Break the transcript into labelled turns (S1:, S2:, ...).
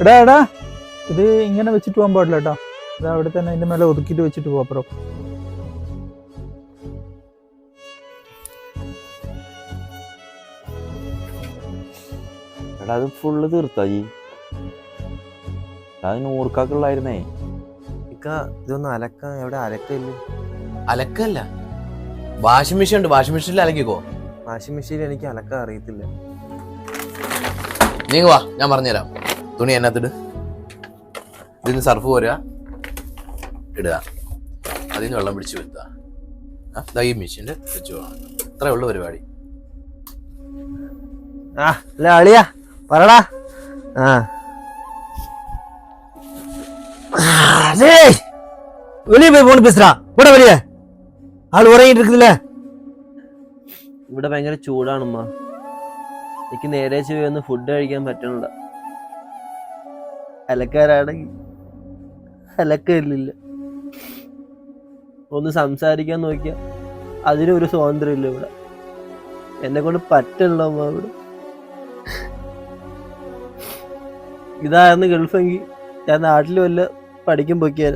S1: എടാ എടാ, ഇത് ഇങ്ങനെ വെച്ചിട്ട് പോകാൻ പാടില്ല കേട്ടോ. ഇത് അവിടെ തന്നെ അതിന്റെ മേലെ ഒതുക്കിട്ട് വെച്ചിട്ട് പോവാ. അപ്പുറം
S2: എടാ അത് ഫുള്ള് തീർത്താ ഈ അത് നൂറുക്കാക്കുള്ളായിരുന്നേ.
S3: ഇതൊന്നും അലക്കാൻ എവിടെ അലക്കില്ല.
S4: അലക്കല്ല, വാഷിംഗ് മെഷീൻ ഉണ്ട്, വാഷിംഗ് മെഷീനിൽ അലക്കിക്കോ.
S3: വാഷിംഗ് മെഷീനിൽ എനിക്ക് അലക്കാൻ അറിയത്തില്ല.
S4: നീങ്ങ വാ, ഞാൻ പറഞ്ഞുതരാം. തുണി അതിനകത്തിട്, ഇതിന് സർഫ് പോരുക, ഇടുക, അതിന് വെള്ളം പിടിച്ച് വരുത്തുക. ഈ മെഷീൻ്റെ വെച്ച് പോകണം. ഇത്രയേ ഉള്ളൂ പരിപാടി.
S3: അല്ല അളിയാ പറടാ.
S5: வெளியே போய் போன் பேசுறா கூட வெளியே ஆள் உறங்கிட்டு இருக்குதுல்ல.
S3: ഇവിടെ ഭയങ്കര ചൂടാണമ്മ. എനിക്ക് നേരെ ചെന്ന് ഫുഡ് കഴിക്കാൻ പറ്റണില്ല. അലക്കാരാണെങ്കിൽ അലക്കില്ല. ഒന്ന് സംസാരിക്കാൻ നോക്കിയ അതിനൊരു സ്വാതന്ത്ര്യം ഇല്ല ഇവിടെ. എന്നെ കൊണ്ട് പറ്റണല്ലോ അമ്മ ഇവിടെ. ഇതായിരുന്നു ഗൾഫെങ്കിൽ ഞാൻ നാട്ടിൽ വല്ല പഠിക്കും പൊക്കിയാൽ